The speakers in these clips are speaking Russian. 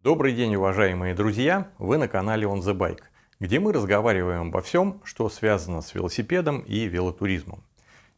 Добрый день, уважаемые друзья! Вы на канале On The Bike, где мы разговариваем обо всем, что связано с велосипедом и велотуризмом.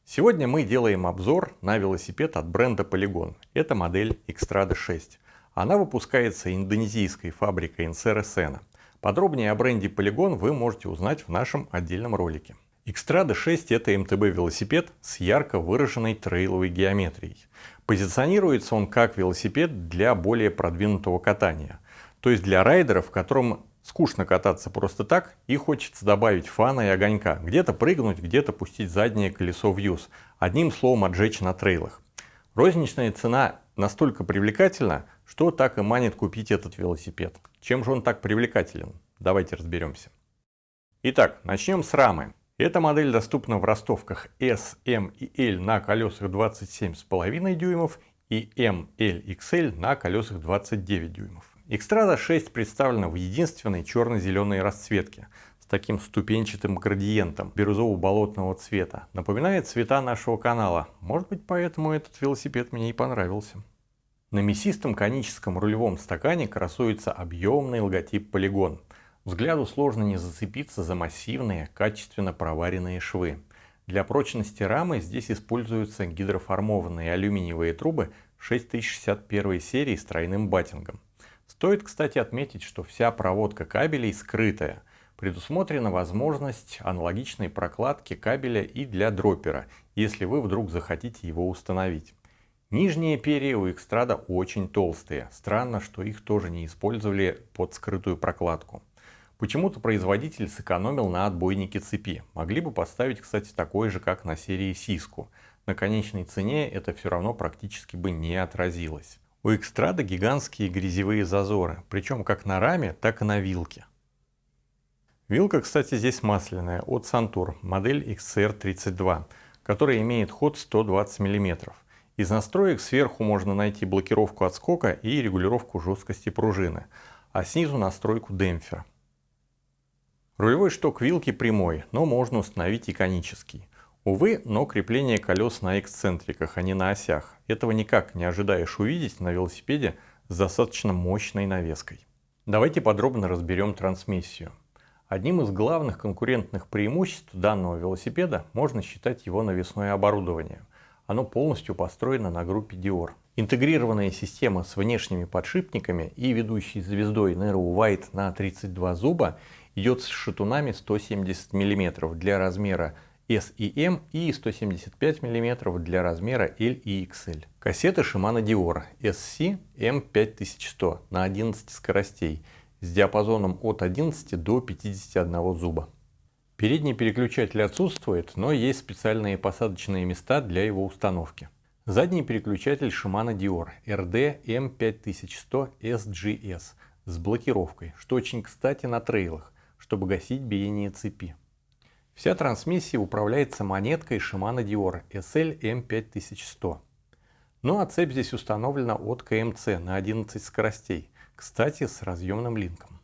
Сегодня мы делаем обзор на велосипед от бренда Polygon. Это модель Xtrada 6. Она выпускается индонезийской фабрикой NCR. Подробнее о бренде Polygon вы можете узнать в нашем отдельном ролике. Xtrada 6 – это МТБ-велосипед с ярко выраженной трейловой геометрией. Позиционируется он как велосипед для более продвинутого катания. То есть для райдеров, которым скучно кататься просто так и хочется добавить фана и огонька. Где-то прыгнуть, где-то пустить заднее колесо в юз. Одним словом, отжечь на трейлах. Розничная цена настолько привлекательна, что так и манит купить этот велосипед. Чем же он так привлекателен? Давайте разберемся. Итак, начнем с рамы. Эта модель доступна в ростовках S, M и L на колесах 27,5 дюймов и M, L, XL на колесах 29 дюймов. Xtrada 6 представлена в единственной черно-зеленой расцветке с таким ступенчатым градиентом бирюзово-болотного цвета. Напоминает цвета нашего канала. Может быть, поэтому этот велосипед мне и понравился. На мясистом коническом рулевом стакане красуется объемный логотип Polygon. Взгляду сложно не зацепиться за массивные, качественно проваренные швы. Для прочности рамы здесь используются гидроформованные алюминиевые трубы 6061 серии с тройным баттингом. Стоит, кстати, отметить, что вся проводка кабелей скрытая. Предусмотрена возможность аналогичной прокладки кабеля и для дроппера, если вы вдруг захотите его установить. Нижние перья у Xtrada очень толстые. Странно, что их тоже не использовали под скрытую прокладку. Почему-то производитель сэкономил на отбойнике цепи. Могли бы поставить, кстати, такой же, как на серии Cisco. На конечной цене это все равно практически бы не отразилось. У Xtrada гигантские грязевые зазоры, причем как на раме, так и на вилке. Вилка, кстати, здесь масляная от Santur, модель XCR32, которая имеет ход 120 мм. Из настроек сверху можно найти блокировку отскока и регулировку жесткости пружины, а снизу настройку демпфера. Рулевой шток вилки прямой, но можно установить и конический. Увы, но крепление колес на эксцентриках, а не на осях. Этого никак не ожидаешь увидеть на велосипеде с достаточно мощной навеской. Давайте подробно разберем трансмиссию. Одним из главных конкурентных преимуществ данного велосипеда можно считать его навесное оборудование. Оно полностью построено на группе Dior. Интегрированная система с внешними подшипниками и ведущей звездой Narrow White на 32 зуба идет с шатунами 170 мм для размера S и M и 175 мм для размера L и XL. Кассеты Shimano Dior SC M5100 на 11 скоростей с диапазоном от 11 до 51 зуба. Передний переключатель отсутствует, но есть специальные посадочные места для его установки. Задний переключатель Shimano Dior RD M5100 SGS с блокировкой, что очень кстати на трейлах, чтобы гасить биение цепи. Вся трансмиссия управляется монеткой Shimano Dior SL M5100. Ну а цепь здесь установлена от КМЦ на 11 скоростей, кстати с разъемным линком.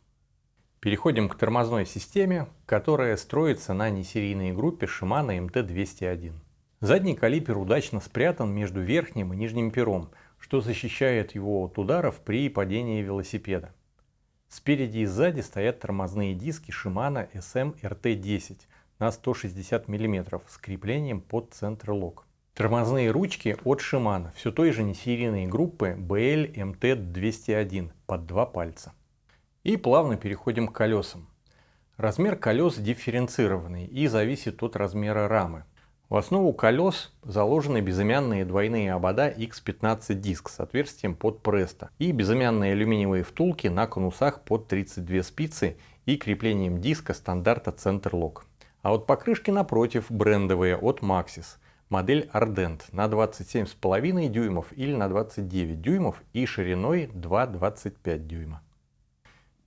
Переходим к тормозной системе, которая строится на несерийной группе Shimano MT201. Задний калипер удачно спрятан между верхним и нижним пером, что защищает его от ударов при падении велосипеда. Спереди и сзади стоят тормозные диски Shimano SM RT10 на 160 мм с креплением под центр-лок. Тормозные ручки от Shimano все той же несерийной группы BL MT201 под 2 пальца. И плавно переходим к колесам. Размер колес дифференцированный и зависит от размера рамы. В основу колес заложены безымянные двойные обода X15 диск с отверстием под Presto и безымянные алюминиевые втулки на конусах под 32 спицы и креплением диска стандарта Center-Lock. А вот покрышки напротив брендовые от Maxxis, модель Ardent на 27,5 дюймов или на 29 дюймов и шириной 2,25 дюйма.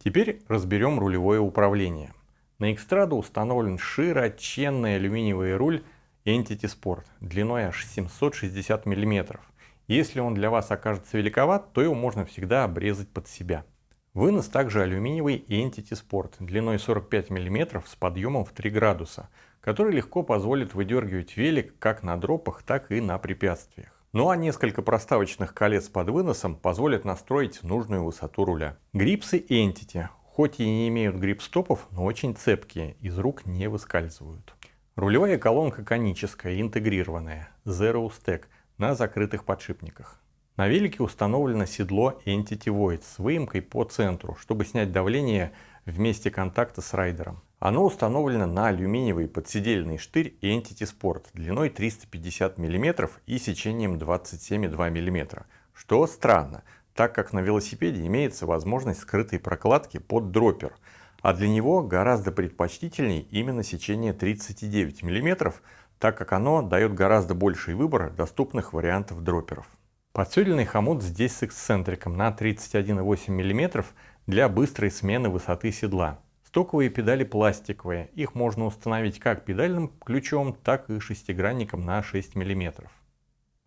Теперь разберем рулевое управление. На Xtrada установлен широченный алюминиевый руль Entity Sport длиной аж 760 мм. Если он для вас окажется великоват, то его можно всегда обрезать под себя. Вынос также алюминиевый Entity Sport длиной 45 мм с подъемом в 3 градуса, который легко позволит выдергивать велик как на дропах, так и на препятствиях. Ну а несколько проставочных колец под выносом позволят настроить нужную высоту руля. Грипсы Entity, хоть и не имеют грип-стопов, но очень цепкие, из рук не выскальзывают. Рулевая колонка коническая, интегрированная, Zero Stack, на закрытых подшипниках. На велике установлено седло Entity Void с выемкой по центру, чтобы снять давление в месте контакта с райдером. Оно установлено на алюминиевый подседельный штырь Entity Sport длиной 350 мм и сечением 27,2 мм. Что странно, так как на велосипеде имеется возможность скрытой прокладки под дроппер, а для него гораздо предпочтительней именно сечение 39 мм, так как оно дает гораздо больший выбор доступных вариантов дропперов. Подседельный хомут здесь с эксцентриком на 31,8 мм для быстрой смены высоты седла. Стоковые педали пластиковые, их можно установить как педальным ключом, так и шестигранником на 6 мм.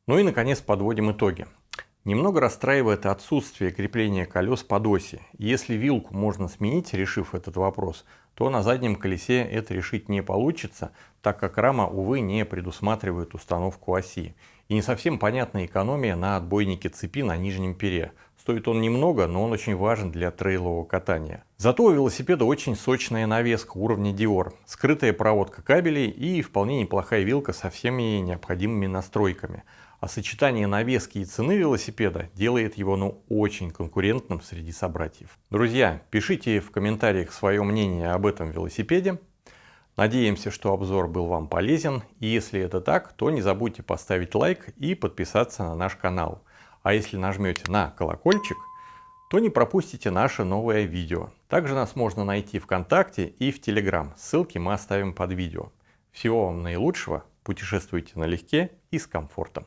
Ну и наконец подводим итоги. Немного расстраивает отсутствие крепления колес под оси. Если вилку можно сменить, решив этот вопрос, то на заднем колесе это решить не получится, так как рама, увы, не предусматривает установку оси. И не совсем понятна экономия на отбойнике цепи на нижнем пере. Стоит он немного, но он очень важен для трейлового катания. Зато у велосипеда очень сочная навеска уровня Dior, скрытая проводка кабелей и вполне неплохая вилка со всеми необходимыми настройками. А сочетание навески и цены велосипеда делает его очень конкурентным среди собратьев. Друзья, пишите в комментариях свое мнение об этом велосипеде. Надеемся, что обзор был вам полезен. И если это так, то не забудьте поставить лайк и подписаться на наш канал. А если нажмете на колокольчик, то не пропустите наше новое видео. Также нас можно найти ВКонтакте и в Телеграм. Ссылки мы оставим под видео. Всего вам наилучшего, путешествуйте налегке и с комфортом.